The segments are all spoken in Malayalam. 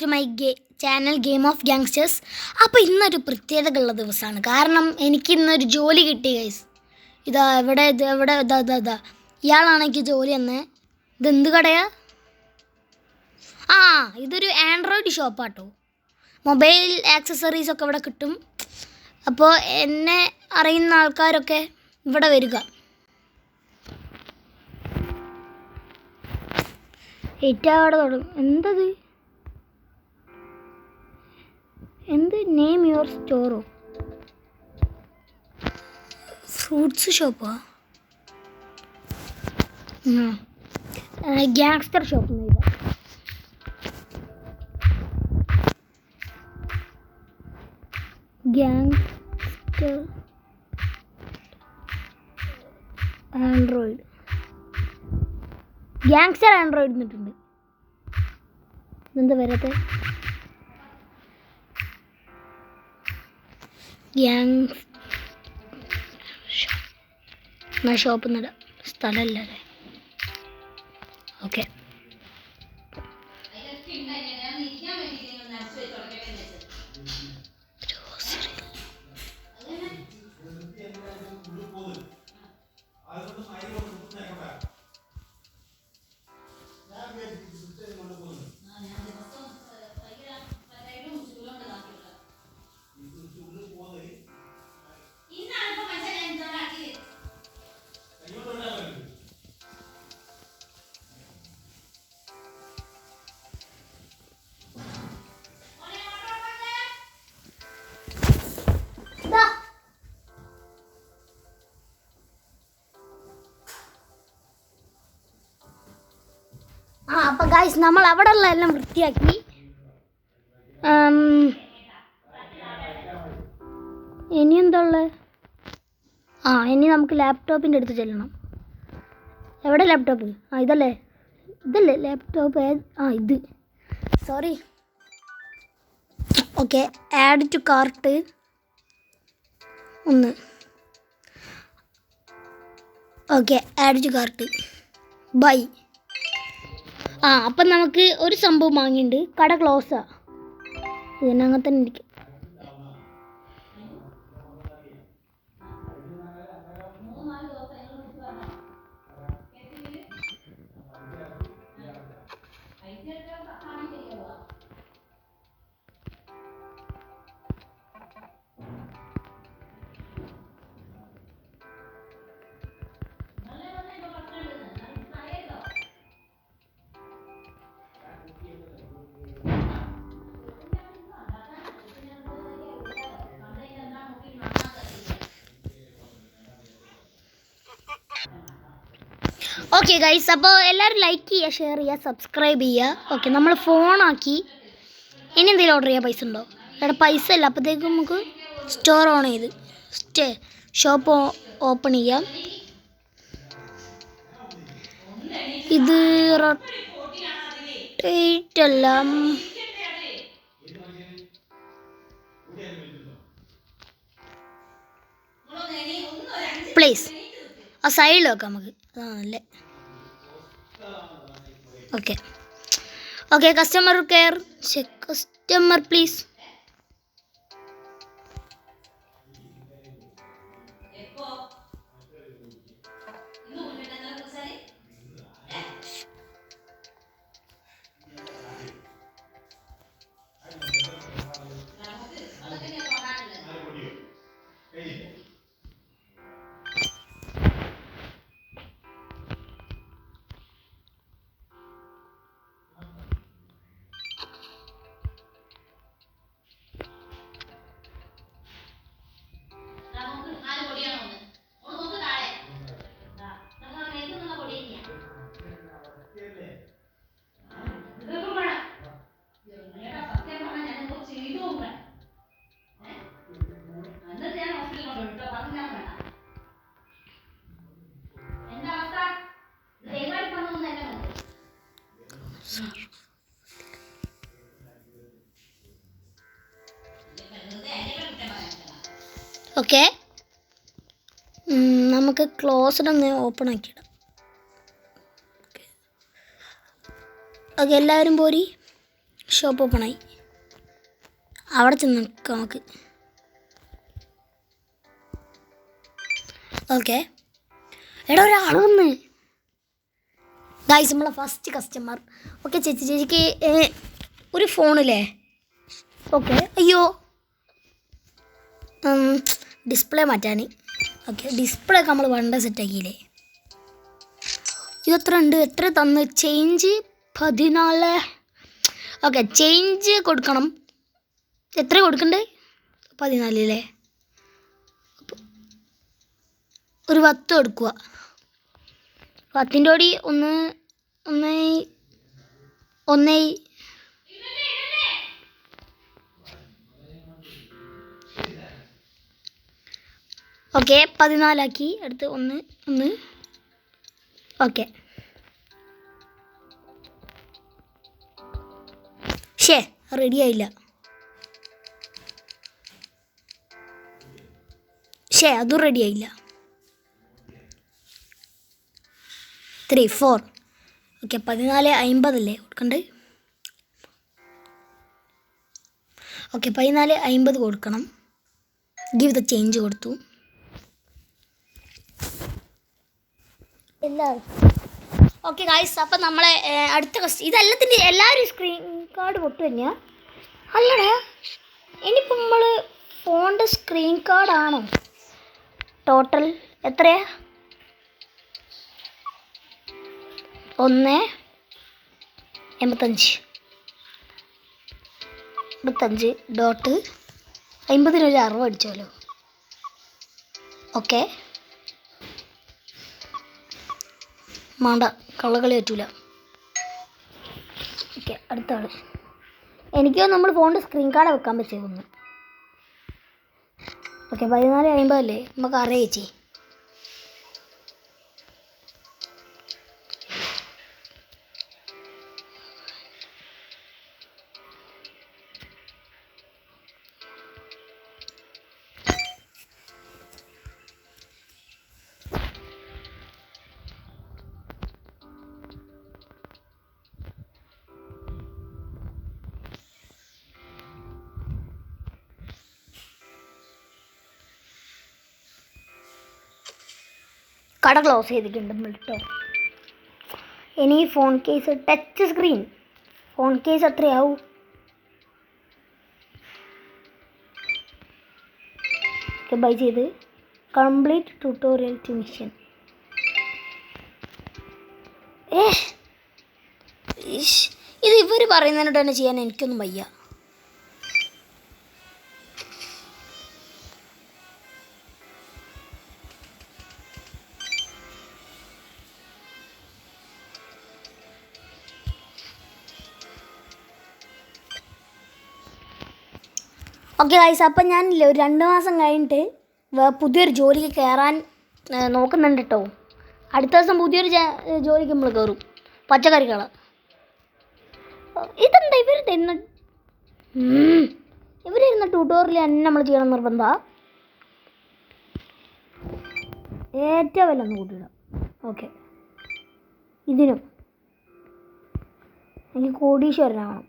To my channel game of gangsters. അപ്പോൾ ഇന്നൊരു പ്രത്യേകതയുള്ള ദിവസമാണ്. കാരണം എനിക്കിന്നൊരു ജോലി കിട്ടി ഗൈസ്. ഇതാ ഇതാ ഇയാളാണ് എനിക്ക് ജോലി തന്നെ. ഇതെന്ത് കടയാ? ഇതൊരു ആൻഡ്രോയിഡ് ഷോപ്പാട്ടോ. മൊബൈൽ ആക്സസറീസൊക്കെ ഇവിടെ കിട്ടും. അപ്പോൾ എന്നെ അറിയുന്ന ആൾക്കാരൊക്കെ ഇവിടെ വരിക. അവിടെ തുടങ്ങും. എന്ത് നെയിം യുവർ സ്റ്റോറോ? ഫ്രൂട്ട്സ് ഷോപ്പാ? Gangster shop. ഗ്യാങ്സ്റ്റർ ആൻഡ്രോയിഡ് എന്നിട്ടുണ്ട്. ഇതെന്താ വരാത്തെ? ഷോപ്പ് എന്നല്ല, സ്ഥലമല്ലേ. ഓക്കെ, അപ്പം ഗൈസ് നമ്മൾ അവിടെ ഉള്ള എല്ലാം വൃത്തിയാക്കി. ഇനി എന്താ ഉള്ളത്? ഇനി നമുക്ക് ലാപ്ടോപ്പിൻ്റെ അടുത്ത് ചെല്ലണം. എവിടെ ലാപ്ടോപ്പ്? ഇതല്ലേ ലാപ്ടോപ്പ്. ഇത് sorry. Okay, add to cart 1. Okay, add to cart. Buy. അപ്പം നമുക്ക് ഒരു സംഭവം വാങ്ങിയിട്ടുണ്ട്. കട ക്ലോസാണ്. ഇതിനങ്ങനെ തന്നെ ഇരിക്കും. ഓക്കെ ഗൈസ്, അപ്പോൾ എല്ലാവരും ലൈക്ക് ചെയ്യുക, ഷെയർ ചെയ്യുക, സബ്സ്ക്രൈബ് ചെയ്യുക. ഓക്കെ, നമ്മൾ ഫോണാക്കി. ഇനി എന്തെങ്കിലും ഓർഡർ ചെയ്യാൻ പൈസ ഉണ്ടോ? ഇവിടെ പൈസ ഇല്ല. അപ്പോഴത്തേക്കും നമുക്ക് സ്റ്റോർ ഓൺ ചെയ്ത് ഷോപ്പ് ഓപ്പൺ ചെയ്യാം. ഇത് റൊട്ടേറ്റ് അല്ല, പ്ലേസ്. സൈഡിൽ വെക്കാം നമുക്ക്. അതാണല്ലേ. Okay, customer care. Customer please. Okay, നമുക്ക് ക്ലോസ്ഡ് ഒന്ന് ഓപ്പൺ ആക്കിയിടാം. ഓക്കെ, എല്ലാവരും പോരി. ഷോപ്പ് ഓപ്പണായി. അവിടെ ചെന്ന് നിൽക്കാം നമുക്ക്. ഓക്കെ, എടാ ഒരാൾ വന്ന്. ഗൈസ് നമ്മളെ ഫസ്റ്റ് കസ്റ്റമർ. ഓക്കെ ചേച്ചിക്ക് ഒരു ഫോണില്ലേ? ഓക്കെ. അയ്യോ, ഡിസ്പ്ലേ മാറ്റാൻ. ഓക്കെ, ഡിസ്പ്ലേ ഒക്കെ നമ്മൾ പണ്ട് സെറ്റാക്കിയില്ലേ? ഇതെത്ര ഉണ്ട്? എത്ര തന്ന്? ചേഞ്ച് 14. ഓക്കെ, ചേഞ്ച് കൊടുക്കണം. എത്ര കൊടുക്കണ്ടേ? 14 അല്ലേ? ഒരു 10 കൊടുക്കുക. 10ൻ്റെ കൂടി ഒന്ന് ഓക്കെ 14 ആക്കി. അടുത്ത് ഒന്ന്. ഓക്കെ, റെഡി ആയില്ല. അതും റെഡി ആയില്ല. 3 4. ഓക്കെ, 14.50 അല്ലേ കൊടുക്കണ്ടേ? ഓക്കെ, 14.50 കൊടുക്കണം. ഗിവ് ദ ചേഞ്ച് കൊടുത്തു. ഓക്കെ ഗായ്സ്, അപ്പം നമ്മളെ അടുത്ത ഇതെല്ലാത്തിൻ്റെ എല്ലാവരും സ്ക്രീൻ കാർഡ് പൊട്ടു തന്നെയാണ്. അല്ലടാ, ഇനിയിപ്പോൾ നമ്മൾ ഫോണിൻ്റെ സ്ക്രീൻ കാർഡാണോ? ടോട്ടൽ എത്രയാ? 1.85 ഡോട്ട് 50 ഒരു 60 അടിച്ചോലോ. ഓക്കെ, മാണ്ട കള്ളകളി പറ്റൂല. ഓക്കെ, അടുത്ത ആൾ. എനിക്ക് നമ്മൾ ഫോണിൻ്റെ സ്ക്രീൻ കാർഡ് വെക്കാൻ പറ്റുമോ? ഓക്കെ, 14.50 അല്ലേ? നമുക്ക് അറിയാം ചേച്ചി. കട ക്ലോസ് ചെയ്തിട്ടുണ്ട് കേട്ടോ. ഇനി phone case, touch screen phone case എത്രയാവും? ബൈ ചെയ്ത് കംപ്ലീറ്റ് ട്യൂട്ടോറിയൽ ടു മിഷൻ. ഇത് ഇവർ പറയുന്നതിനോട് തന്നെ ചെയ്യാൻ എനിക്കൊന്നും വയ്യ. ഓക്കെ ഗൈസ്, അപ്പം ഞാനില്ലേ ഒരു 2 മാസം കഴിഞ്ഞിട്ട് പുതിയൊരു ജോലിക്ക് കയറാൻ നോക്കുന്നുണ്ട് കേട്ടോ. അടുത്ത ദിവസം പുതിയൊരു ജോലിക്ക് നമ്മൾ കയറും. പച്ചക്കറികൾ. ഇതെന്താ ഇവരിരുന്ന ട്യൂട്ടോറിയൽ തന്നെ നമ്മൾ ചെയ്യണം നിർബന്ധമാണ്. ഏറ്റവും വില ഒന്ന് കൂട്ടിയിടാം. ഓക്കെ, ഇതിനും എനിക്ക് കോടീശ്വരനാകണം.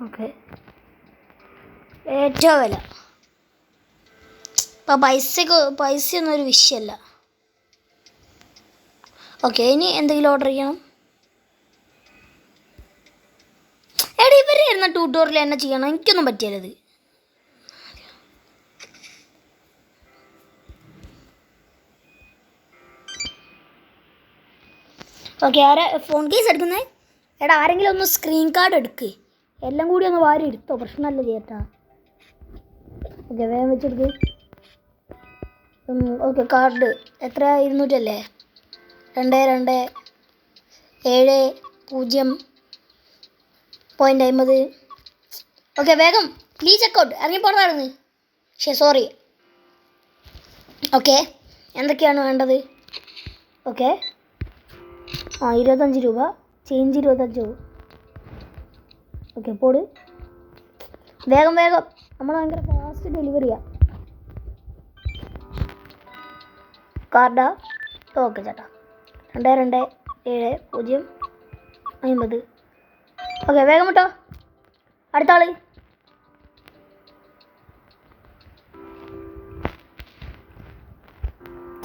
ഓക്കെ, ഏറ്റവും വില. ഇപ്പം പൈസയൊന്നും ഒരു വിഷയമല്ല. ഓക്കെ, ഇനി എന്തെങ്കിലും ഓർഡർ ചെയ്യണം. എടാ, ഇവർ ഇരുന്ന ട്യൂട്ടോറിയൽ തന്നെ ചെയ്യണം. എനിക്കൊന്നും പറ്റിയല്ലത്. ഓക്കെ, ഫോൺ കേസ് എടുക്കുന്നത്? എടാ, ആരെങ്കിലും ഒന്ന് സ്ക്രീൻ കാർഡ് എടുക്ക്. എല്ലാം കൂടി ഒന്ന് വാരി എടുത്തോ, പ്രശ്നമല്ല ചേട്ടാ. ഓക്കെ, വേഗം വെച്ചെടുക്ക്. ഓക്കെ, കാർഡ് എത്ര? 200 അല്ലേ? 2270.50. ഓക്കെ, വേഗം പ്ലീസ് ചെക്കൗട്ട്. ഇറങ്ങിപ്പോടായിരുന്നു. സോറി. ഓക്കെ, എന്തൊക്കെയാണ് വേണ്ടത്? ഓക്കെ, 25 രൂപ ചേഞ്ച്. 25 രൂപ. ഓക്കെ, പോട്. വേഗം നമ്മൾ ഭയങ്കര ഫാസ്റ്റ് ഡെലിവറിയാണ്. കാർഡാ? ഓക്കെ ചേട്ടാ. 227050. ഓക്കെ, വേഗം വിട്ടോ. അടുത്ത ആള്.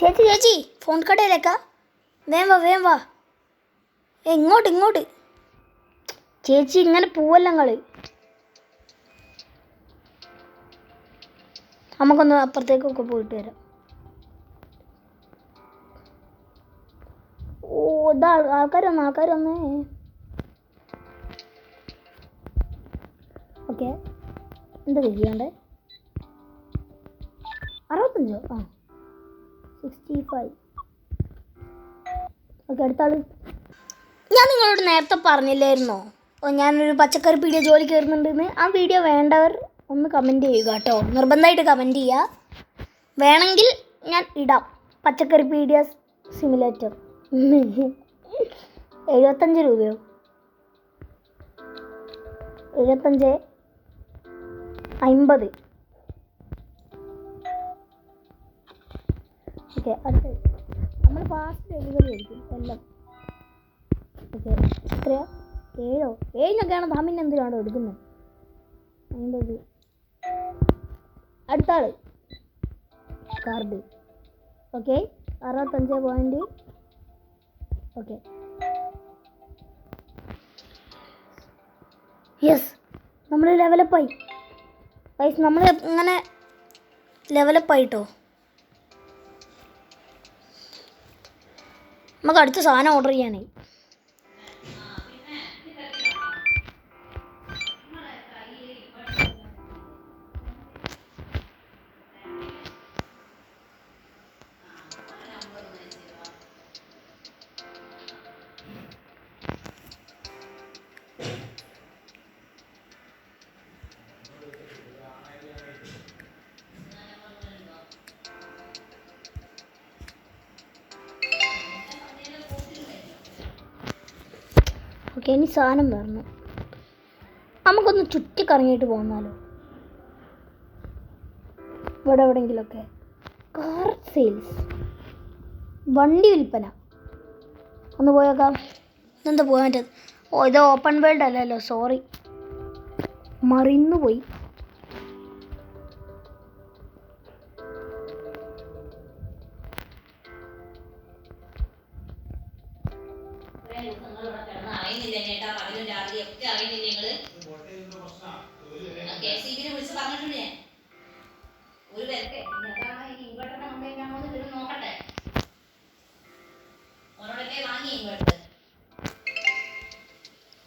ചേച്ചി ഫോൺ കടയിലേക്കാ? വേഗം വാ. ഇങ്ങോട്ട് ചേച്ചി, ഇങ്ങനെ പോവല്ല നിങ്ങള്. നമുക്കൊന്ന് അപ്പുറത്തേക്കൊക്കെ പോയിട്ട് വരാം. ഓ, ഇതാ ആൾക്കാരൊന്നേ. ഓക്കെ, എന്താ ചെയ്യണ്ടേ? 65. 65. ഓക്കെ, അടുത്ത ആള്. ഞാൻ നിങ്ങളോട് നേരത്തെ പറഞ്ഞില്ലായിരുന്നോ ഞാനൊരു പച്ചക്കറി പീടിക ജോലി കയറുന്നുണ്ടെന്ന്? ആ വീഡിയോ വേണ്ടവർ ഒന്ന് കമൻറ്റ് ചെയ്യുക കേട്ടോ. നിർബന്ധമായിട്ട് കമൻറ്റ് ചെയ്യുക. വേണമെങ്കിൽ ഞാൻ ഇടാം. പച്ചക്കറി പീടിക സിമുലേറ്റർ. 75 രൂപയോ? 75.50. ഓക്കെ, അടുത്തത് നമ്മൾ ഫാസ്റ്റ് ഡെലിവറി ആയിരിക്കും എല്ലാം. ഓക്കെ, എത്രയാ? 7 താമിന് എന്തിനാണോ എടുക്കുന്നത്? 50. അടുത്ത ആള് card. Okay, 65 point. Okay, yes, നമ്മൾ ലെവലപ്പായി ഗൈസ്. നമ്മൾ ഇങ്ങനെ ലെവലപ്പായിട്ടോ. നമുക്ക് അടുത്ത സാധനം ഓർഡർ ചെയ്യാനായി. ഓക്കെ, ഇനി സാധനം വരണം. നമുക്കൊന്ന് ചുറ്റിക്കറങ്ങിയിട്ട് പോന്നാലോ? ഇവിടെ എവിടെയെങ്കിലുമൊക്കെ. കാർ സെയിൽസ്, വണ്ടി വിൽപ്പന. ഒന്ന് പോയേക്കാം. ഇതെന്താ പോകാൻ പറ്റത്? ഓ, ഇത് ഓപ്പൺ വേൾഡ് അല്ലല്ലോ, സോറി, മറിന്നുപോയി.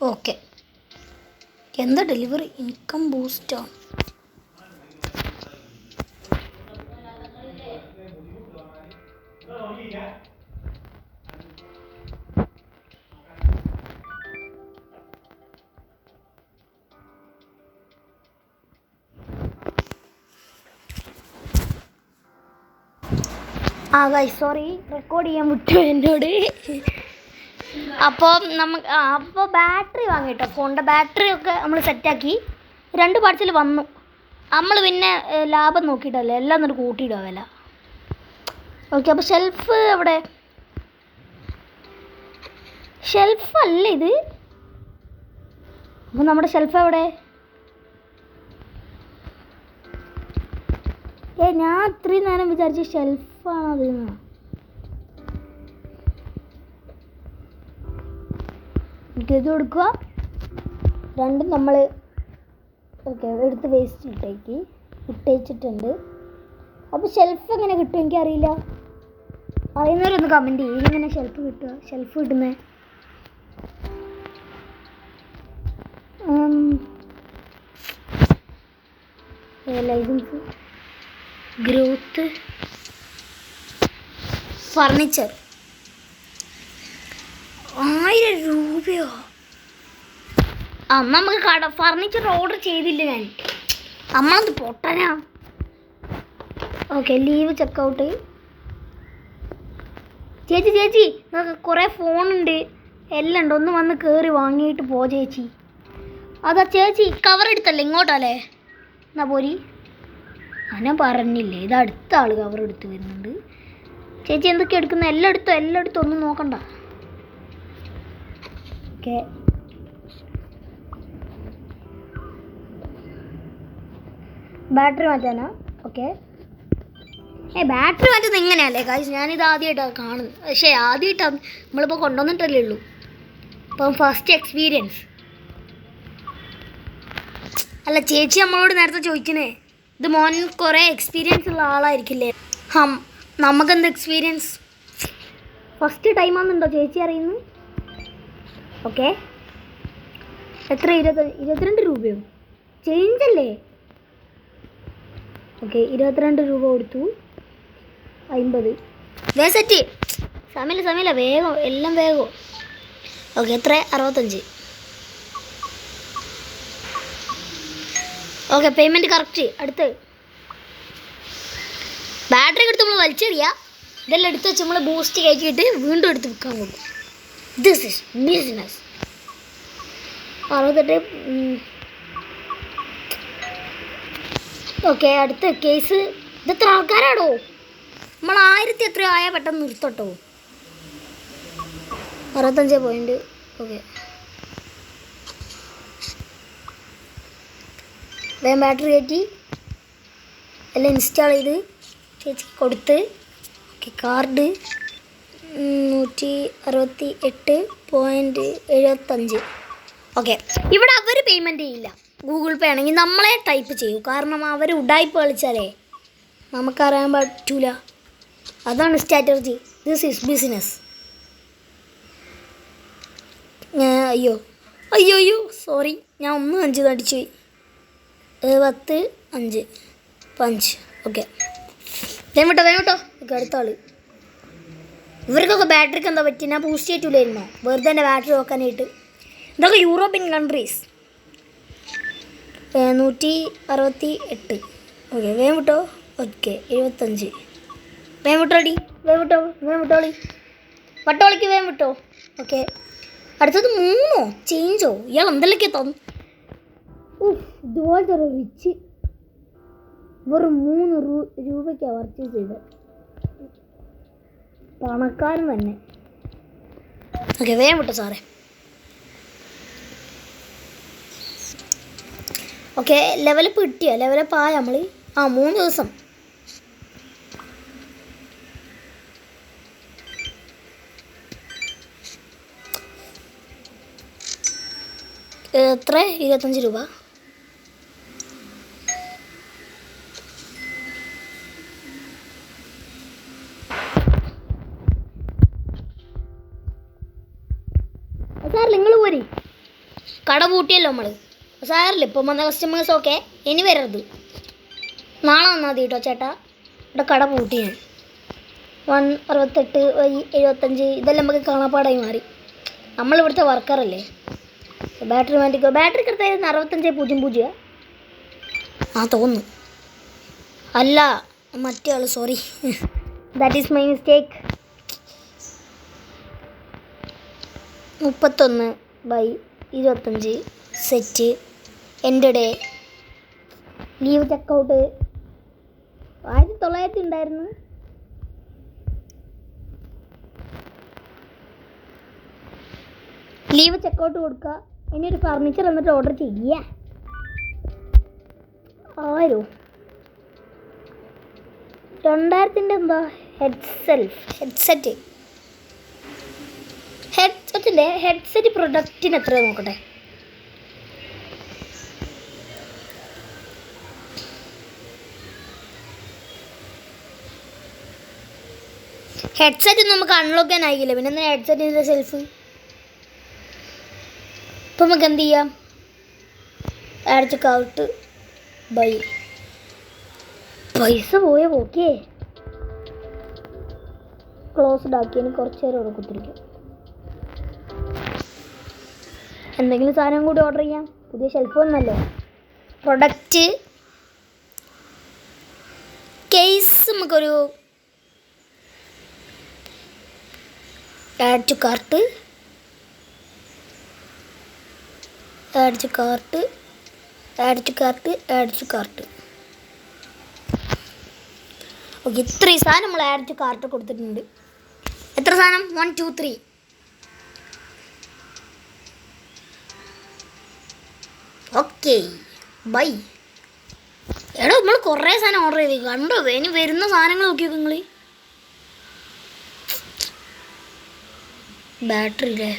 ഓക്കെ, എന്താ ഡെലിവറി? ഇൻകം ബൂസ്റ്റാണ്. ഗൈസ്, സോറി, റെക്കോർഡ് ചെയ്യാൻ വിട്ടു എന്നോട്. അപ്പോൾ ബാറ്ററി വാങ്ങിട്ടോ. ഫോണിൻ്റെ ബാറ്ററി ഒക്കെ നമ്മൾ സെറ്റാക്കി. 2 പാർട്സിൽ വന്നു. നമ്മൾ പിന്നെ ലാഭം നോക്കിയിട്ടല്ലേ, എല്ലാം എന്നിട്ട് കൂട്ടിയിടുക വില. ഓക്കെ, അപ്പോൾ ഷെൽഫ് എവിടെ? ഷെൽഫല്ല ഇത്. അപ്പോൾ നമ്മുടെ ഷെൽഫ് എവിടെ? ഞാൻ ഇത്രയും നേരം വിചാരിച്ച ഷെൽഫാണ് അതെന്ന്. ഇത് കൊടുക്കുക. രണ്ടും നമ്മൾ ഓക്കെ എടുത്ത് വേസ്റ്റ് ഇട്ടേച്ചിട്ടുണ്ട്. അപ്പോൾ ഷെൽഫ് എങ്ങനെ കിട്ടും എനിക്കറിയില്ല. അറിയുന്നവരൊന്ന് കമൻറ്റ് ചെയ്യും. ഇങ്ങനെ ഷെൽഫ് കിട്ടുക, ഷെൽഫ് കിട്ടുന്നത്. Licence, growth, furniture. 1000 രൂപയോ? നമുക്ക് ഫർണിച്ചർ ഓർഡർ ചെയ്തില്ല ഞാൻ. അത് പൊട്ടനാ. Okay, leave checkout. ചേച്ചി നിങ്ങൾക്ക് കുറേ ഫോണുണ്ട്, എല്ലാം ഉണ്ട്. ഒന്ന് വന്ന് കയറി വാങ്ങിയിട്ട് പോ ചേച്ചി. അതാ ചേച്ചി, കവർ എടുത്തല്ലേ ഇങ്ങോട്ടല്ലേ? എന്നാ പോരി. ഞാൻ പറഞ്ഞില്ലേ, ഇത് അടുത്ത ആൾ കവർ എടുത്ത് വരുന്നുണ്ട്. ചേച്ചി എന്തൊക്കെയാണ് എടുക്കുന്നത്? എല്ലായിടത്തും ഒന്നും നോക്കണ്ട. ഓക്കെ, ബാറ്ററി മാറ്റാനാ? ഓക്കെ, ബാറ്ററി മാറ്റുന്നത് എങ്ങനെയല്ലേ കാശ്? ഞാനിത് ആദ്യമായിട്ടാണ് കാണുന്നത്. പക്ഷേ ആദ്യമായിട്ടാണ് നമ്മളിപ്പോൾ കൊണ്ടുവന്നിട്ടല്ലേ ഉള്ളൂ. അപ്പം ഫസ്റ്റ് എക്സ്പീരിയൻസ്. അല്ല, ചേച്ചി നമ്മളോട് നേരത്തെ ചോദിക്കണേ, ഇത് മോൻ കുറേ എക്സ്പീരിയൻസ് ഉള്ള ആളായിരിക്കില്ലേ? നമുക്കെന്ത് എക്സ്പീരിയൻസ്? ഫസ്റ്റ് ടൈമാണെന്നുണ്ടോ ചേച്ചി അറിയുന്നു? ഓക്കെ, എത്ര? 22 രൂപയോ? ചേഞ്ചല്ലേ? ഓക്കെ, 22 രൂപ കൊടുത്തു. 50 സെറ്റ്. സമയമില്ല, വേഗം എല്ലാം വേഗം. ഓക്കെ, എത്ര? 65. Okay, payment correct. അടുത്ത് ബാറ്ററി എടുത്ത് നമ്മൾ വലിച്ചെറിയുക. ഇതെല്ലാം എടുത്ത് വെച്ച് നമ്മൾ ബൂസ്റ്റ് കയറ്റിയിട്ട് വീണ്ടും എടുത്ത് വിൽക്കാൻ കൊടുക്കും. This is business. 68. ഓക്കെ, അടുത്ത കേസ്. ഇതെത്ര ആൾക്കാരാണോ? നമ്മൾ 1000 എത്രയോ ആയാൽ പെട്ടെന്ന് നിർത്തട്ടോ. 65 പോയിൻറ്റ്. ഓക്കെ, വേഗം ബാറ്ററി കയറ്റി എല്ലാം ഇൻസ്റ്റാൾ ചെയ്ത് ചേച്ചിക്ക് കൊടുത്ത്. Okay, card 168.75. ഓക്കെ, ഇവിടെ അവർ പേയ്മെൻറ്റ് ചെയ്യില്ല. ഗൂഗിൾ പേ ആണെങ്കിൽ നമ്മളെ ടൈപ്പ് ചെയ്യൂ. കാരണം അവർ ഉഡായിപ്പ് കളിച്ചാലേ നമുക്കറിയാൻ പറ്റൂല. അതാണ് സ്ട്രാറ്റജി. This is business. അയ്യോ സോറി, ഞാൻ 1.5 അടിച്ചു പോയി. 10, 5, 5. ഓക്കെ, വേഗം വിട്ടോ. ഓക്കെ, അടുത്ത ആൾ. ഇവർക്കൊക്കെ ബാറ്ററിക്ക് എന്താ പറ്റി? ഞാൻ ബൂസ്റ്റ് ചെയ്തിട്ടില്ലായിരുന്നോ വെറുതെ എൻ്റെ ബാറ്ററി നോക്കാനായിട്ട്? ഇതൊക്കെ യൂറോപ്യൻ കൺട്രീസ്. 168. ഓക്കെ, വേഗം വിട്ടോ. ഓക്കെ, 75. വേഗം വിട്ടോളി. വട്ടോളിക്ക് വേഗം വിട്ടോ. ഓക്കെ, അടുത്തത് 3 ചേഞ്ചോ? ഇയാൾ എന്തെല്ലൊക്കെ തന്നു? ഇതുപോലത്തെ ഒരു റിച്ച് വെറും 3 രൂപയ്ക്കാണ് പർച്ചേസ് ചെയ്തത്. പണക്കാരൻ തന്നെ. ഓക്കെ, വേഗം വിട്ടോ സാറേ. ഓക്കെ, ലെവലപ്പ് കിട്ടിയോ? ലെവലപ്പ് ആയ നമ്മൾ 3 ദിവസം. എത്ര? 25 രൂപ. സാർ നിങ്ങൾ പോരി, കട പൂട്ടിയല്ലോ നമ്മൾ. സാറില്ല, ഇപ്പം വന്ന കസ്റ്റമേഴ്സ്. ഓക്കെ, ഇനി വരരുത്. നാളെ വന്നാൽ മതി കേട്ടോ ചേട്ടാ. ഇവിടെ കട പൂട്ടി ഞാൻ. 168, 75 ഇതെല്ലാം നമുക്ക് കാണാപ്പാടായി മാറി. നമ്മളിവിടുത്തെ വർക്കറല്ലേ. ബാറ്ററി മാറ്റിക്കോ. ബാറ്ററിക്ക് എടുത്തായിരുന്നു 6500. തോന്നുന്നു. അല്ല, മറ്റേ ആൾ. Sorry, that is my mistake. 31/25 set. എൻ്റെ ഡേ ലീവ് ചെക്കൗട്ട് 1900 ഉണ്ടായിരുന്നു. ലീവ് ചെക്കൗട്ട് കൊടുക്കുക. ഇനി ഒരു ഫർണിച്ചർ എന്നിട്ട് ഓർഡർ ചെയ്യുക. 1000. 2000 എന്താ? ഹെഡ്സെറ്റ് പ്രൊഡക്റ്റിന് എത്ര നോക്കട്ടെ. ഹെഡ്സെറ്റ് നമുക്ക് അൺലോക്ക് ചെയ്യാൻ ആയില്ല. പിന്നെ എന്താ ഹെഡ്സെറ്റിൻ്റെ സെൽഫ്? ഇപ്പം നമുക്ക് എന്ത് ചെയ്യാം? Add to cart buy. പൈസ പോയോ? ഓക്കെ, ക്ലോസ്ഡ് ആക്കി. ഇനി കുറച്ച് നേരം അവിടെ കുത്തിരിക്കും. എന്തെങ്കിലും സാധനം കൂടി ഓർഡർ ചെയ്യാം. പുതിയ ഷെൽഫ് വന്നല്ലോ. പ്രൊഡക്റ്റ് കേസ് നമുക്കൊരു ആഡ് ടു കാർട്ട്. ഓക്കെ, ഇത്രയും സാധനം നമ്മൾ ആഡ് ടു കാർട്ട് കൊടുത്തിട്ടുണ്ട്. എത്ര സാധനം? 1 2 3. Okay bye. എടാ നമ്മൾ കുറേ സാധനം ഓർഡർ ചെയ്ത് കണ്ടോ? ഇനി വരുന്ന സാധനങ്ങൾ നോക്കിയോ നിങ്ങൾ. ബാറ്ററി അല്ലേ?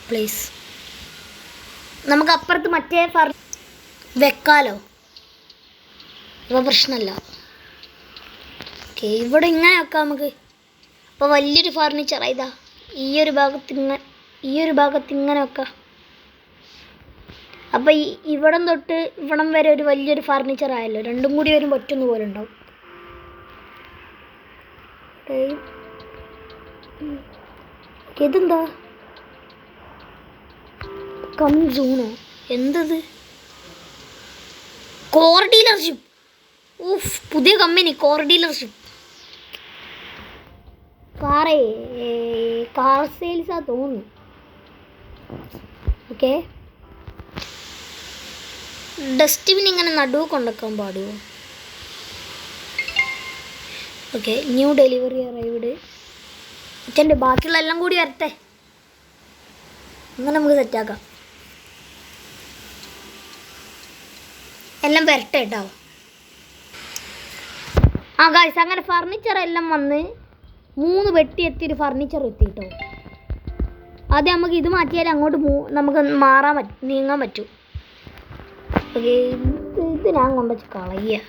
പ്ലീസ് നമുക്ക് അപ്പുറത്ത് മറ്റേ വെക്കാലോ, ഇപ്പോൾ പ്രശ്നമല്ല. ഓക്കെ, ഇവിടെ ഇങ്ങനെ വെക്കാം നമുക്ക്. അപ്പോൾ വലിയൊരു ഫർണിച്ചർ ഇതാ ഈ ഒരു ഭാഗത്ത് ഇങ്ങനെ വെക്കാം. അപ്പോൾ ഇവിടം തൊട്ട് ഇവിടം വരെ ഒരു വലിയൊരു ഫർണിച്ചർ ആയല്ലോ. രണ്ടും കൂടി വരുമ്പോൾ ഒറ്റൊന്നു പോലെ ഉണ്ടാവും. ഇതെന്താ കംസൂണോ? എന്തത്? Car dealership. ഊഫ്, പുതിയ കമ്പനി കോർ ഡീലർഷിപ്പ്. കാർ സെയിൽസാ തോന്നുന്നു. ഓക്കെ, ഡസ്റ്റ്ബിൻ ഇങ്ങനെ നടുവ് കൊണ്ടുവെക്കാൻ പാടുമോ? Okay, new delivery arrived. അച്ഛൻ്റെ ബാക്കിയുള്ള എല്ലാം കൂടി വരട്ടെ, അങ്ങനെ നമുക്ക് സെറ്റാക്കാം. എല്ലാം വരട്ടെ കേട്ടോ. ആ ഗായ്സ്, അങ്ങനെ ഫർണിച്ചർ എല്ലാം വന്ന് 3 പെട്ടി എത്തിയൊരു ഫർണിച്ചർ എത്തി കേട്ടോ. ആദ്യം നമുക്ക് ഇത് മാറ്റിയാൽ അങ്ങോട്ട് നമുക്ക് നീങ്ങാൻ പറ്റും. ഓക്കെ, ഇത് ഞാൻ കൊണ്ടുവച്ച് കളയ.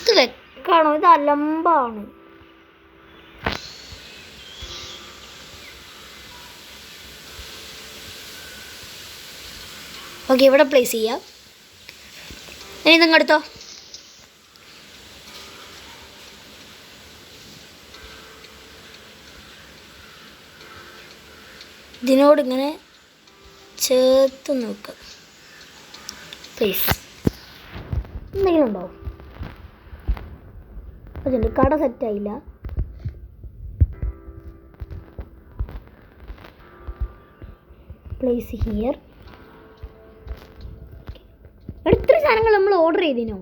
ഇത് വെക്കണോ? ഇത് അലമ്പാണ്. ഓക്കെ, ഇവിടെ പ്ലേസ് ചെയ്യാം. ഇനി നിങ്ങൾ എടുത്തോ. ഇതിനോട് ഇങ്ങനെ ചേർത്ത് നോക്കുക പ്ലീസ്. എന്തെങ്കിലും ഉണ്ടോ? അതുണ്ട്, കട സെറ്റായില്ല. Place here. ഇത്ര സാധനങ്ങൾ നമ്മൾ ഓർഡർ ചെയ്തിനോ?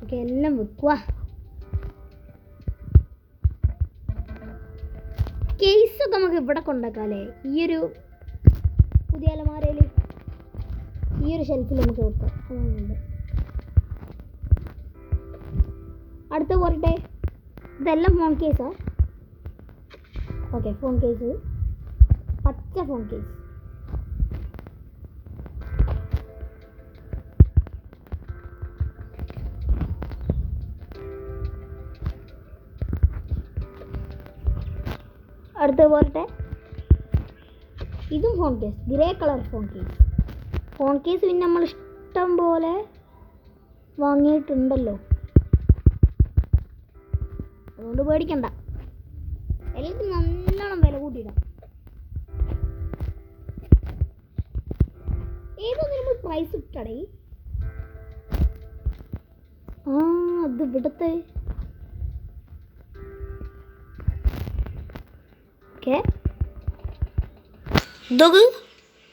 ഓക്കെ, എല്ലാം വെക്കുക. കേസൊക്കെ നമുക്ക് ഇവിടെ കൊണ്ടാക്കാം അല്ലേ? ഈ ഒരു പുതിയ അലമാരയിൽ ഈ ഒരു ഷെൽഫിൽ നമുക്ക് വെക്കാം. അടുത്ത പോരട്ടെ. ഇതെല്ലാം ഫോൺ കേസാ. ഓക്കെ, ഫോൺ കേസ്, പച്ച ഫോൺ കേസ്. അടുത്ത പോരട്ടെ. ഇതും phone case, grey colour phone case. Phone case പിന്നെ നമ്മൾ ഇഷ്ടം പോലെ വാങ്ങിയിട്ടുണ്ടല്ലോ, അതുകൊണ്ട് പേടിക്കണ്ട. എല്ലാത്തിനും നല്ലോണം വില കൂട്ടിയിടാം. ഏതൊന്നും നമ്മൾ പ്രൈസ് ഇട്ടടേ. അത് ഇവിടുത്തെ. ഓക്കെ, ഇതൊക്കെ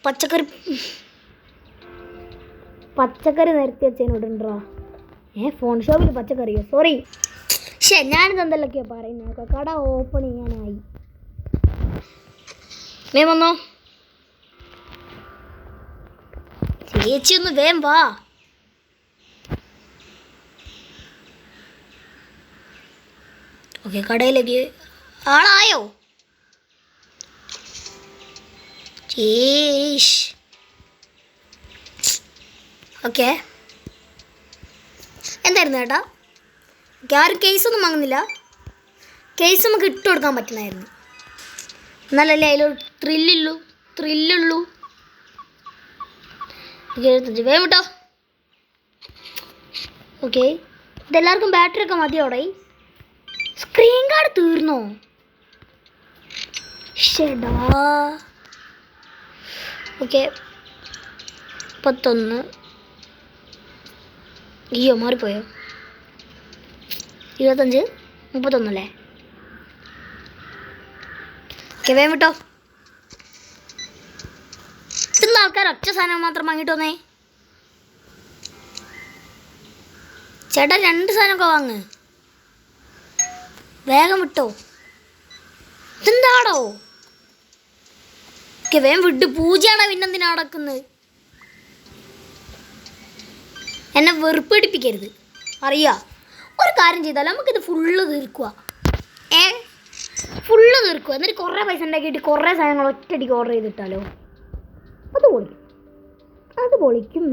പച്ചക്കറി നിരത്തി വെച്ചതിനോടുണ്ടോ? ഫോൺ ഷോപ്പിൽ പച്ചക്കറിയോ? സോറി, ഞാനിത് എന്തെല്ലൊക്കെയാണ് പറയുന്നത്. കട ഓപ്പൺ ചെയ്യാനായി. വേഗം വന്നോ ചേച്ചി, ഒന്ന് വേഗം വാ. ഓക്കെ, കടയിലേക്ക് ആളായോ? ഓക്കെ, എന്തായിരുന്നു ചേട്ടാ? ആരും കേസൊന്നും വാങ്ങുന്നില്ല. കേസ് നമുക്ക് ഇട്ട് കൊടുക്കാൻ പറ്റണമായിരുന്നു, എന്നാലല്ലേ അതിലൊരു ത്രില്ലുള്ളൂ. 75 വേഗം കേട്ടോ. ഓക്കെ, ഇതെല്ലാവർക്കും ബാറ്ററി ഒക്കെ മതിയോടെ. സ്ക്രീൻ കാർഡ് തീർന്നോ? ഷെടാ. ഓക്കെ, 31. അയ്യോ, മാറിപ്പോയോ? 25 31 അല്ലേ? ഓക്കെ, വേഗം വിട്ടോ. ഇന്ന ആൾക്കാർ ഒറ്റ സാധനം മാത്രം വാങ്ങിയിട്ട് വന്നേ. ചേട്ടാ 2 സാധനമൊക്കെ വാങ്ങ്. വേഗം വിട്ടോ. ഇതെന്താടോ? ഓക്കെ, വേഗം വിട്ട്. പൂജയാണോ പിന്നെന്തിനാ നടക്കുന്നത്? എന്നെ വെറുപ്പിടിപ്പിക്കരുത്. അറിയാ, ഒരു കാര്യം ചെയ്താൽ നമുക്കിത് ഫുള്ള് തീർക്കുക. ഫുള്ള് തീർക്കുക. എന്നിട്ട് കുറേ പൈസ ഉണ്ടാക്കിയിട്ട് കുറേ സാധനങ്ങൾ ഒറ്റയടിക്ക് ഓർഡർ ചെയ്തിട്ടാലോ? അത് പൊളിക്കും, അത് പൊളിക്കും.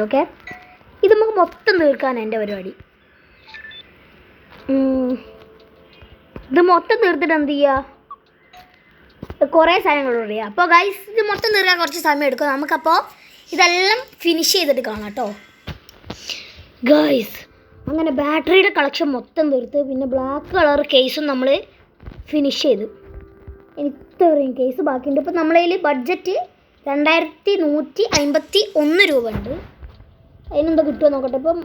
ഓക്കെ, ഇത് നമുക്ക് മൊത്തം തീർക്കാൻ എൻ്റെ പരിപാടി. ഇത് മൊത്തം തീർത്തിട്ട് എന്ത് ചെയ്യുക? കുറേ സാധനങ്ങൾ ഓർഡർ ചെയ്യുക. അപ്പോൾ ഗൈസ്, ഇത് മൊത്തം തീർക്കാൻ കുറച്ച് സമയം എടുക്കും. നമുക്കപ്പോൾ ഇതെല്ലാം ഫിനിഷ് ചെയ്തിട്ട് കാണാം കേട്ടോ. ഗൈസ്, അങ്ങനെ ബാറ്ററിയുടെ കളക്ഷൻ മൊത്തം തീർത്ത് പിന്നെ ബ്ലാക്ക് കളർ കേസും നമ്മൾ ഫിനിഷ് ചെയ്തു. ഇത്രയും കേസ് ബാക്കിയുണ്ട്. ഇപ്പോൾ നമ്മളതിൽ ബഡ്ജറ്റ് 2151 രൂപ ഉണ്ട്. അതിനെന്താ കിട്ടുമോ നോക്കട്ടെ. ഇപ്പം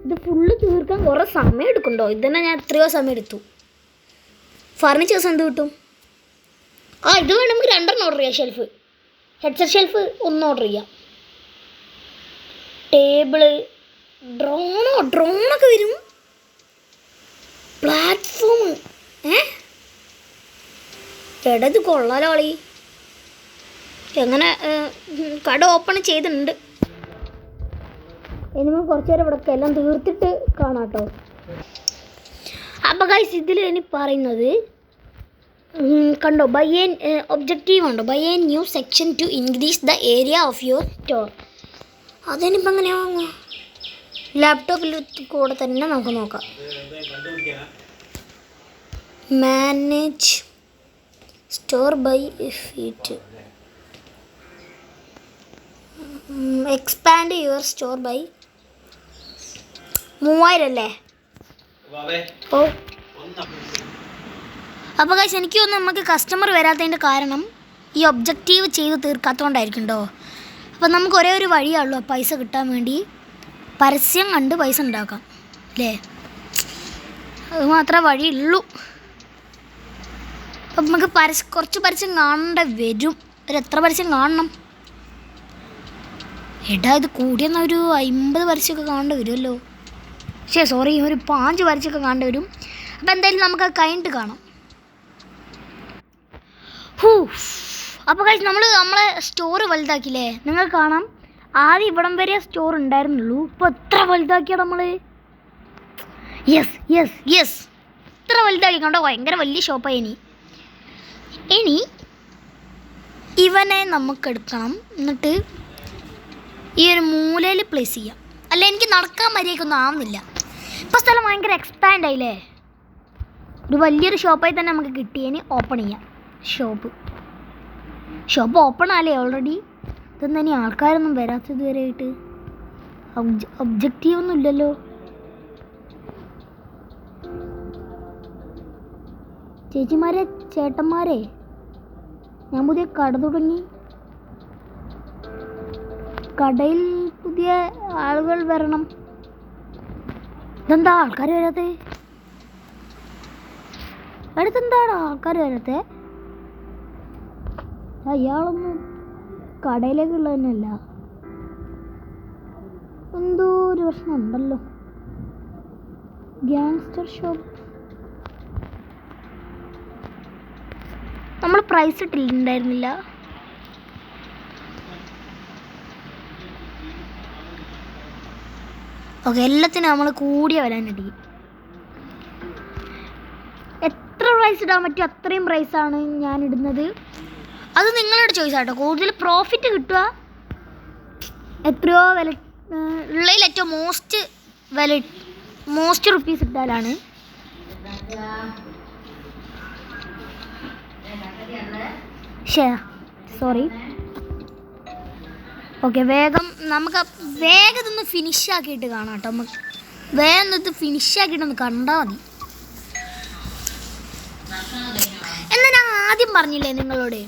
ഇത് ഫുള്ള് തീർക്കാൻ കുറേ സമയം എടുക്കുന്നുണ്ടോ? ഇതന്നെ ഞാൻ എത്രയോ സമയം എടുത്തു. ഫർണിച്ചേഴ്സ് എന്ത് കിട്ടും? ഇത് വേണമെങ്കിൽ 2 ഓർഡർ ചെയ്യാം. ഷെൽഫ്, ഹെഡ്സെറ്റ് ഷെൽഫ് 1 ഓർഡർ ചെയ്യാം. ടേബിള്, ഡ്രോണൊക്കെ വരും. പ്ലാറ്റ്ഫോം, ചേട്ടാ ഇത് കൊള്ളാലോ കളി. എങ്ങനെ കട ഓപ്പൺ ചെയ്തിട്ടുണ്ട്. ഇനി നമുക്ക് കുറച്ച് നേരം ഇവിടെ എല്ലാം തീർത്തിട്ട് കാണാം കേട്ടോ. അപ്പോൾ ഗൈസ്, ഇതിൽ ഇനി പറയുന്നത് കണ്ടോ, ബൈ എ ഒബ്ജക്റ്റീവ് ഉണ്ടോ, buy a new section to increase the area of your store. അതിനിപ്പോൾ എങ്ങനെയാ വാങ്ങുക? ലാപ്ടോപ്പിൽ കൂടെ തന്നെ നമുക്ക് നോക്കാം. Manage store by feet, expand your store by 3000 അല്ലേ? ഓ, അപ്പോൾ ഗൈസ്, എനിക്ക് തോന്നുന്നു നമുക്ക് കസ്റ്റമർ വരാത്തതിൻ്റെ കാരണം ഈ ഒബ്ജക്റ്റീവ് ചെയ്ത് തീർക്കാത്തതുകൊണ്ടായിരിക്കുമല്ലോ. അപ്പോൾ നമുക്ക് ഒരേ ഒരു വഴിയുള്ളൂ പൈസ കിട്ടാൻ വേണ്ടി. പരസ്യം കണ്ട് പൈസ ഉണ്ടാക്കാം അല്ലേ? അത് മാത്രമേ വഴിയുള്ളൂ. അപ്പം നമുക്ക് കുറച്ച് പരസ്യം കാണേണ്ട വരും. എത്ര പരസ്യം കാണണം? എടാ, ഇത് കൂടിയെന്നാൽ ഒരു 50 പരസ്യമൊക്കെ കാണേണ്ടി വരുമല്ലോ. സോറി, ഒരു 5 പരസ്യമൊക്കെ കാണേണ്ടി വരും. അപ്പോൾ എന്തായാലും നമുക്ക് കഴിഞ്ഞിട്ട് കാണാം. അപ്പോൾ കഴിച്ച് നമ്മളെ സ്റ്റോറ് വലുതാക്കിയില്ലേ? നിങ്ങൾക്ക് കാണാം, ആദ്യം ഇവിടം വരെ സ്റ്റോർ ഉണ്ടായിരുന്നുള്ളൂ. ഇപ്പോൾ എത്ര വലുതാക്കിയാണ് നമ്മൾ. യെസ് ഇത്ര വലുതാക്കി കണ്ടോ? ഭയങ്കര വലിയ ഷോപ്പായി. ഇനി ഇവനെ നമുക്കെടുക്കണം. എന്നിട്ട് ഈ ഒരു മൂലയിൽ പ്ലേസ് ചെയ്യാം. അല്ല, എനിക്ക് നടക്കാൻ മര്യാദയ്ക്കൊന്നും ആവുന്നില്ല. ഇപ്പോൾ സ്ഥലം ഭയങ്കര എക്സ്പാൻഡ് ആയില്ലേ? ഒരു വലിയൊരു ഷോപ്പായി തന്നെ നമുക്ക് കിട്ടിയതിന് ഓപ്പൺ ചെയ്യാം. ഷോപ്പ് ഓപ്പൺ ആല്ലേ ഓൾറെഡി? ഇതെന്താ ഇനി ആൾക്കാരൊന്നും വരാത്തത് ഇതുവരെയായിട്ട്? ഒബ്ജക്റ്റീവ് ഒന്നും ഇല്ലല്ലോ. ചേച്ചിമാരെ, ചേട്ടന്മാരെ, ഞാൻ പുതിയ കട തുടങ്ങി. കടയിൽ പുതിയ ആളുകൾ വരണം. ഇതെന്താ ആൾക്കാർ വരാത്തേ? അടുത്തെന്താണോ ആൾക്കാർ വരാത്തേ? അയാളൊന്നും കടയിലേക്കുള്ള തന്നെയല്ല. എന്തോ ഒരു പ്രശ്നം ഉണ്ടല്ലോ. Gangster shop. നമ്മൾ പ്രൈസ് ഇട്ടിട്ടുണ്ടായിരുന്നില്ല. ഓക്കെ, എല്ലാത്തിനും നമ്മൾ കൂടിയ വരാനിടിക്കും. എത്ര പ്രൈസ് ഇടാൻ പറ്റും അത്രയും പ്രൈസാണ് ഞാൻ ഇടുന്നത്. അത് നിങ്ങളുടെ ചോയ്സ് ആട്ടോ. കൂടുതൽ പ്രോഫിറ്റ് കിട്ടുക എത്രയോ വില ഉള്ളതിൽ ഏറ്റവും മോസ്റ്റ് റുപ്പീസ് ഇട്ടാലാണ്. സോറി. ഓക്കെ, നമുക്ക് വേഗം ഇതൊന്ന് ഫിനിഷാക്കിയിട്ട് കാണാം കേട്ടോ. നമുക്ക് വേഗം ഇത് ഫിനിഷാക്കിയിട്ടൊന്ന് കണ്ടാൽ മതി. എന്നാൽ ഞാൻ ആദ്യം പറഞ്ഞില്ലേ നിങ്ങളോട്,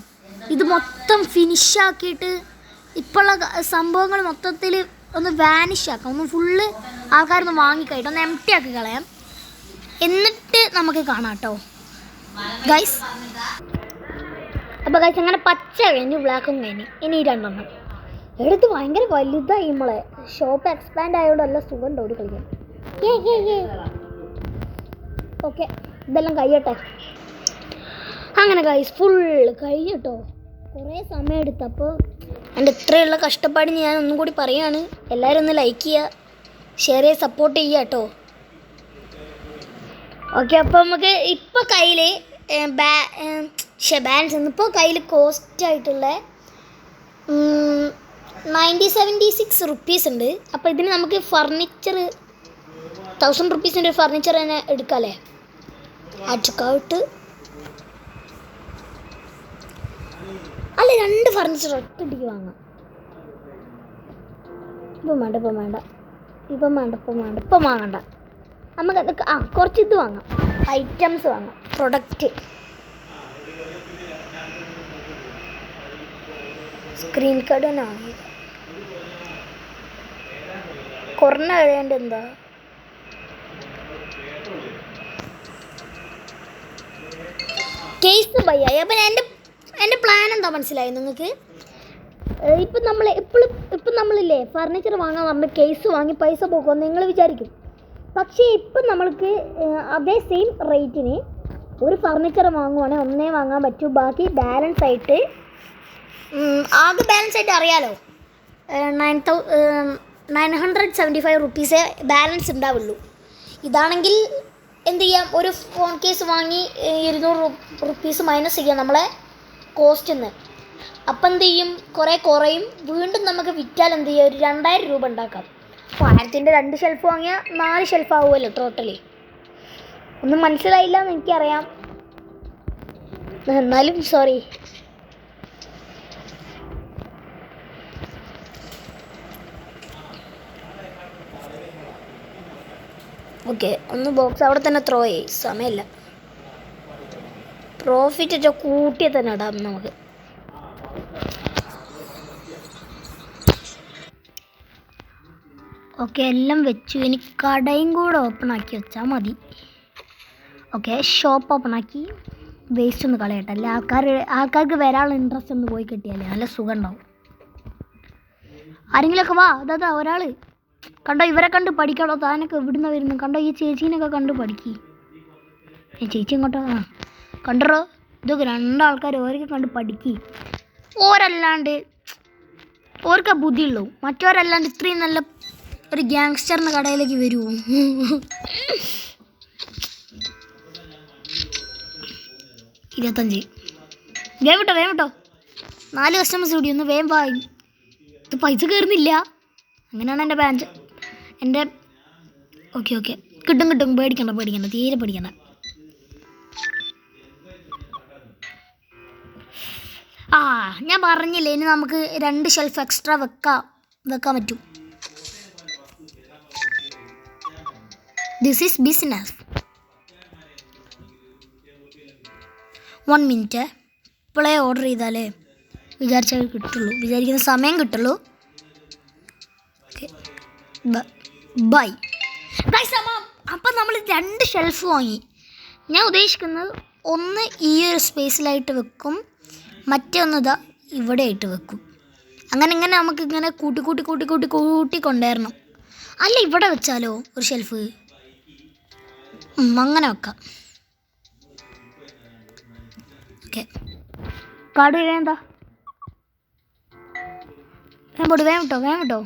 ഇത് മൊത്തം ഫിനിഷാക്കിയിട്ട് ഇപ്പോഴുള്ള സംഭവങ്ങൾ മൊത്തത്തിൽ ഒന്ന് വാനിഷ് ആക്കാം, ഒന്ന് ഫുള്ള് ആൾക്കാരൊന്ന് വാങ്ങിക്കഴിട്ട് ഒന്ന് എംപ്റ്റി ആക്കി കളയാം. എന്നിട്ട് നമുക്ക് കാണാം കേട്ടോ ഗൈസ്. അപ്പോൾ ഗൈസ് അങ്ങനെ പച്ച കഴിഞ്ഞ് ബ്ലാക്കും കഴിഞ്ഞ് ഇനി 2 എടുത്ത് ഭയങ്കര വലുതായി. നമ്മളെ ഷോപ്പ് എക്സ്പാൻഡ് ആയതുകൊണ്ട് നല്ല സുഖം ഉണ്ട് ഓടി കളിക്കാൻ. ഓക്കെ, ഇതെല്ലാം കഴിയട്ടെ. അങ്ങനെ ഗൈസ് ഫുള്ള് കഴിഞ്ഞിട്ടോ. കുറേ സമയം എടുത്തു. അപ്പോൾ എൻ്റെ ഇത്രയുള്ള കഷ്ടപ്പാട് ഞാൻ ഒന്നും കൂടി പറയുകയാണ്. എല്ലാവരും ഒന്ന് ലൈക്ക് ചെയ്യുക, ഷെയർ ചെയ്യുക, സപ്പോർട്ട് ചെയ്യുക കേട്ടോ. ഓക്കെ, അപ്പോൾ നമുക്ക് ഇപ്പോൾ കയ്യിൽ ബാലൻസ് ഇപ്പോൾ കയ്യിൽ കോസ്റ്റ് ആയിട്ടുള്ള 976 റുപ്പീസ് ഉണ്ട്. അപ്പോൾ ഇതിന് നമുക്ക് ഫർണിച്ചർ 1000 റുപ്പീസിൻ്റെ ഫർണിച്ചർ തന്നെ എടുക്കാമല്ലേ? അച്ചക്കൗട്ട് അല്ല, 2 ഫർണിച്ചർ ഒറ്റടിക്ക് വാങ്ങാം. ഇപ്പം വാങ്ങണ്ട. നമുക്ക് കുറച്ച് ഇത് വാങ്ങാം, ഐറ്റംസ് വാങ്ങാം, പ്രൊഡക്റ്റ്. സ്ക്രീൻ കാർഡ് തന്നെ വാങ്ങി. കുറഞ്ഞ കഴിയാണ്ട് എന്താ കേസ് ബൈയായി. അപ്പം എൻ്റെ പ്ലാൻ എന്താ മനസ്സിലായി നിങ്ങൾക്ക്? ഇപ്പം നമ്മളില്ലേ ഫർണിച്ചർ വാങ്ങാൻ നമ്മൾ കേസ് വാങ്ങി പൈസ പോകുമെന്ന് നിങ്ങൾ വിചാരിക്കും. പക്ഷേ ഇപ്പം നമ്മൾക്ക് അതേ സെയിം റേറ്റിന് ഒരു ഫർണിച്ചർ വാങ്ങുവാണെങ്കിൽ ഒന്നേ വാങ്ങാൻ പറ്റൂ. ബാക്കി ബാലൻസ് ആയിട്ട് ആകെ ബാലൻസ് ആയിട്ട് അറിയാലോ 975 റുപ്പീസേ ബാലൻസ് ഉണ്ടാവുള്ളൂ. ഇതാണെങ്കിൽ എന്ത് ചെയ്യാം, ഒരു ഫോൺ കേസ് വാങ്ങി 200 റുപ്പീസ് മൈനസ് ചെയ്യാം നമ്മളെ കോസ്റ്റിൽ നിന്ന്. അപ്പം എന്ത് ചെയ്യും, കുറേ കുറയും. വീണ്ടും നമുക്ക് വിറ്റാൽ എന്ത് ചെയ്യുക, ഒരു 2000 രൂപ ഉണ്ടാക്കാം. അപ്പോൾ 1000ൻ്റെ 2 ഷെൽഫ് വാങ്ങിയാൽ 4 ഷെൽഫ് ആവുമല്ലോ ടോട്ടലി. ഒന്നും മനസ്സിലായില്ല എന്ന് എനിക്കറിയാം, എന്നാലും സോറി. ഓക്കെ, ഒന്ന് ബോക്സ് അവിടെ തന്നെ ത്രോ ചെയ്യും, സമയമില്ല. പ്രോഫിറ്റ് ഒക്കെ കൂട്ടിയ തന്നെ ഇടാം നമുക്ക്. ഓക്കെ, എല്ലാം വെച്ചു. ഇനി കടയും കൂടെ ഓപ്പൺ ആക്കി വെച്ചാൽ മതി. ഓക്കെ, ഷോപ്പ് ഓപ്പൺ ആക്കി വേസ്റ്റ് ഒന്ന് കളയട്ടെ. അല്ലേ ആൾക്കാർക്ക് വരാനുള്ള ഇൻട്രസ്റ്റ് ഒന്ന് പോയി കിട്ടിയാലേ നല്ല സുഖം ഉണ്ടാവും. ആരെങ്കിലുമൊക്കെ വാ. അതാ ഒരാൾ കണ്ടോ, ഇവരെ കണ്ട് പഠിക്കണോ? താനൊക്കെ ഇവിടുന്ന് വരുന്നു കണ്ടോ, ഈ ചേച്ചീനൊക്കെ കണ്ട് പഠിക്കി. ചേച്ചി ഇങ്ങോട്ടോ കണ്ടോ, ഇതൊക്കെ 2 ആൾക്കാർ ഓരൊക്കെ കണ്ട് പഠിക്കി. ഓരല്ലാണ്ട് ഓർക്കാ ബുദ്ധിയുള്ളൂ, മറ്റവരല്ലാണ്ട് ഇത്രയും നല്ല ഒരു ഗ്യാങ്സ്റ്ററിൻ്റെ കടയിലേക്ക് വരുമോ? 25 വേം വിട്ടോ 4 കസ്റ്റമേഴ്സ് കൂടി ഒന്ന് വേം വായി. ഇത് പൈസ കയറുന്നില്ല. അങ്ങനെയാണ് എൻ്റെ ഓക്കെ കിട്ടും. പേടിക്കണ്ട, തീരെ പേടിക്കണ്ട. ഞാൻ പറഞ്ഞില്ലേ, ഇനി നമുക്ക് 2 ഷെൽഫ് എക്സ്ട്രാ വെക്കാൻ പറ്റും. This is business. 1 മിനിറ്റ്. ഇപ്പോഴേ ഓർഡർ ചെയ്താലേ വിചാരിച്ചാൽ കിട്ടുള്ളൂ, വിചാരിക്കുന്ന സമയം കിട്ടുള്ളൂ. Okay, buy. അപ്പം നമ്മൾ 2 ഷെൽഫ് വാങ്ങി. ഞാൻ ഉദ്ദേശിക്കുന്നത് ഒന്ന് ഈ ഒരു സ്പേസിലായിട്ട് വെക്കും, മറ്റേ ഒന്ന് ഇതാ ഇവിടെ ആയിട്ട് വെക്കും. അങ്ങനെ നമുക്ക് ഇങ്ങനെ കൂട്ടി കൊണ്ടുവരണം. അല്ല, ഇവിടെ വെച്ചാലോ ഒരു ഷെൽഫ്? അങ്ങനെ വെക്കാം. ഓക്കെ, കാർഡ് വേണ്ട, വേം വിട്ടോ.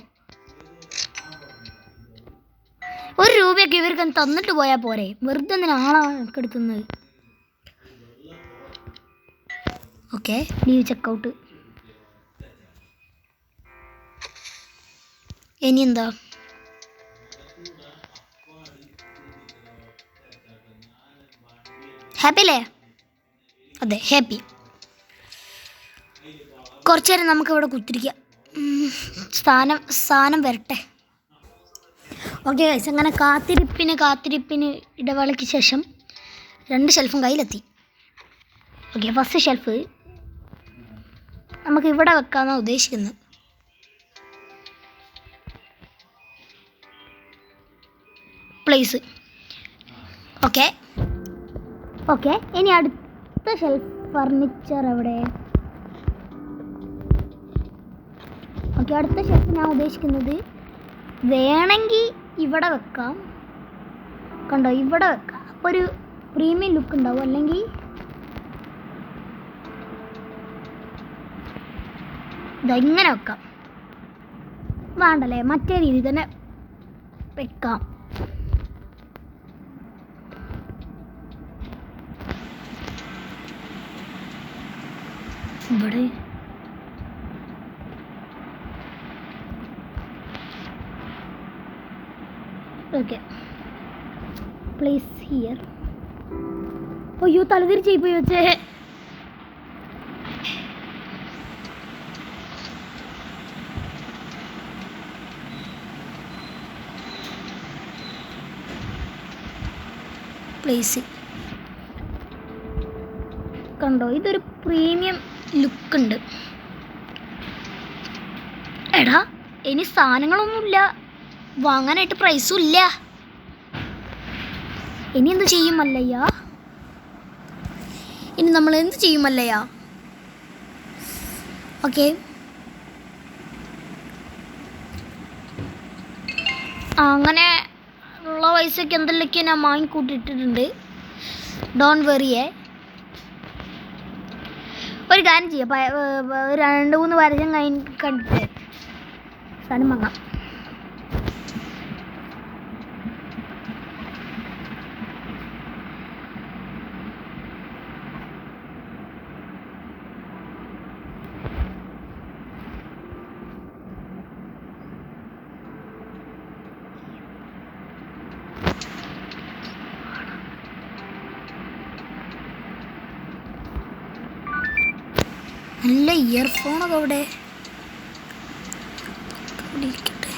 1 രൂപയൊക്കെ ഇവർക്ക് തന്നിട്ട് പോയാൽ പോരെ, വെറുതെ എന്തിനാ ആളൊക്കെ എടുത്തുന്നത്. Okay, leave checkout. ഇനി എന്താ, ഹാപ്പി അല്ലേ? അതെ, ഹാപ്പി. കുറച്ച് നേരം നമുക്കിവിടെ കുത്തിരിക്കാം, സാധനം വരട്ടെ. ഓക്കെ ഗൈസ്, അങ്ങനെ കാത്തിരിപ്പിന് ഇടവേളയ്ക്ക് ശേഷം 2 ഷെൽഫും കയ്യിലെത്തി. ഓക്കെ, ഫസ്റ്റ് ഷെൽഫ് നമുക്ക് ഇവിടെ വെക്കാമെന്നാണ് ഉദ്ദേശിക്കുന്നത്. Place okay. ഇനി അടുത്ത ഷെൽഫ് ഫർണിച്ചർ എവിടെ? ഓക്കെ, അടുത്ത ഷെൽഫ് ഞാൻ ഉദ്ദേശിക്കുന്നത് വേണമെങ്കിൽ ഇവിടെ വെക്കാം. കണ്ടോ, ഇവിടെ വെക്കാം. അപ്പോൾ ഒരു പ്രീമിയം ലുക്ക് ഉണ്ടാവും. അല്ലെങ്കിൽ ഇതെങ്ങനെ വെക്കാം? വേണ്ടല്ലേ, മറ്റേ രീതി തന്നെ വെക്കാം. ഇവിടെ ഓക്കെ, പ്ലേസ് ഹിയർ. അയ്യോ, തലതിരിച്ചായി പോയി വെച്ചേ. പ്ലേസ് കണ്ടോ, ഇതൊരു പ്രീമിയം ലുക്ക് ഉണ്ട്. എടാ, ഇനി സാധനങ്ങളൊന്നുമില്ല, വാങ്ങാനായിട്ട് പ്രൈസും ഇല്ല. ഇനി എന്ത് ചെയ്യും മല്ലയ്യ? ഇനി നമ്മൾ എന്ത് ചെയ്യും മല്ലയ്യ? ഓക്കെ, അങ്ങനെ ഉള്ള പൈസയ്ക്ക് എന്തെല്ലൊക്കെ ഞാൻ വാങ്ങിക്കൂട്ടിയിട്ടിട്ടുണ്ട്. ഡോൺ വെറിയേ. ഒരു കാര്യം ചെയ്യാം, 2-3 വർഷം കണ്ടിട്ട് സാധനം വാങ്ങാം. നല്ല ഇയർഫോണൊക്കെ അവിടെ ഇരിക്കട്ടെ.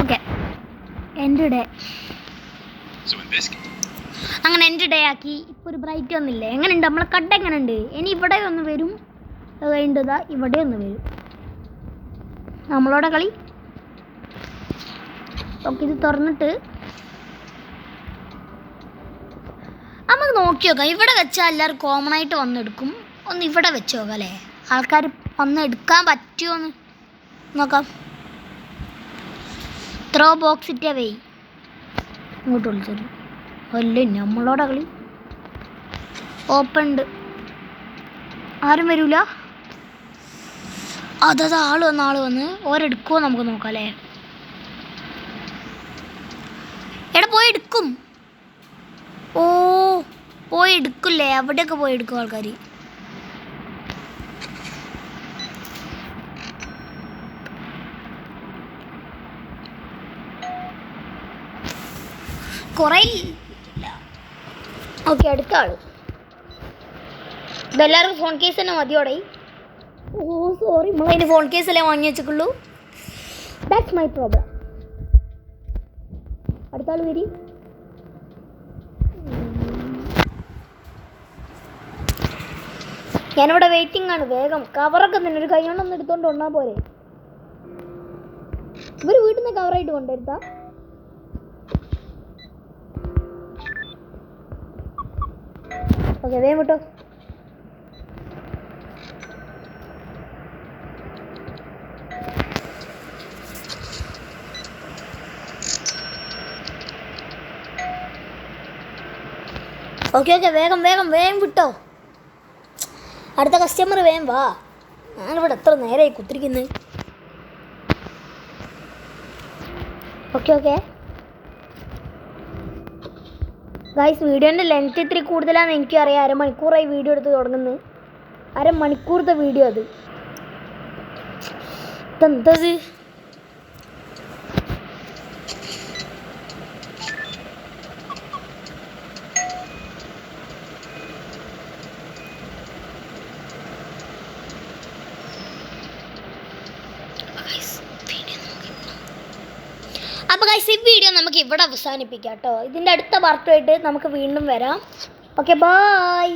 ഓക്കെ, എൻ്റെ ഡേ അങ്ങനെ എൻ്റെ ഡേ ആക്കി. ഇപ്പോൾ ഒരു ബ്രൈറ്റ് ഒന്നുമില്ലേ? എങ്ങനെയുണ്ട് നമ്മളെ കട? എങ്ങനെയുണ്ട്? ഇനി ഇവിടെ ഒന്ന് വരും, കഴിഞ്ഞതാ ഇവിടെ ഒന്ന് വരും. നമ്മളോടെ കളി. ഓക്കെ, ഇത് തുറന്നിട്ട് നമുക്ക് നോക്കി നോക്കാം. ഇവിടെ വെച്ചാൽ എല്ലാവരും കോമൺ ആയിട്ട് വന്നെടുക്കും. ഒന്ന് ഇവിടെ വെച്ച് നോക്കാം അല്ലേ, ആൾക്കാർ വന്ന് എടുക്കാൻ പറ്റുമോന്ന് നോക്കാം. ത്രോ ബോക്സ് ഇറ്റേ വേ ഇങ്ങോട്ട് വിളിച്ചോളൂ. അല്ലേ നമ്മളോടെ കളി. ഓപ്പൺ ഉണ്ട്, ആരും വരൂല. അതത് ആൾ വന്ന് ഓരെടുക്കുമോ നമുക്ക് നോക്കാം അല്ലേ. എടാ, പോയി എടുക്കും. ഓ, പോയി എടുക്കില്ലേ? അവിടെയൊക്കെ പോയി എടുക്കും ആൾക്കാർ. കുറേ ഓക്കെ, അടുത്ത ആൾ. ഇതെല്ലാവർക്കും ഫോൺ കേസ് തന്നെ മതിയോടെ. ഓ സോറി, നമ്മളതിന് ഫോൺ കേസല്ലേ വാങ്ങി വെച്ചിട്ടുള്ളൂ. That's my problem. അടുത്ത ആൾ വരി. ഞാനിവിടെ വെയിറ്റിംഗ് ആണ്. വേഗം കവറൊക്കെ തന്നെ ഒരു കൈ കൊണ്ടൊന്ന് എടുത്തോണ്ട് വന്നാൽ പോരെ. ഇവർ വീട്ടിൽ നിന്ന് കവറായിട്ട് കൊണ്ടുവരുത്താ. ഓക്കെ, വേഗം വിട്ടോ. ഓക്കെ, വേഗം വിട്ടോ. അടുത്ത കസ്റ്റമർ വേഗം വാ. ഞാനിവിടെ എത്ര നേരമായി കുത്തിരിക്കുന്നത്. ഓക്കെ ഗൈസ്, വീഡിയോൻ്റെ ലെങ്ത് ഇത്തിരി കൂടുതലാണെന്ന് എനിക്കറിയാം. അരമണിക്കൂറായി വീഡിയോ എടുത്ത് തുടങ്ങുന്നത്. അരമണിക്കൂറത്തെ വീഡിയോ അത്. ഇതെന്തത്? അപ്പോൾ ഗൈസ് ഈ വീഡിയോ നമുക്ക് ഇവിടെ അവസാനിപ്പിക്കാം കേട്ടോ. ഇതിൻ്റെ അടുത്ത പാർട്ടുമായിട്ട് നമുക്ക് വീണ്ടും വരാം. Okay bye.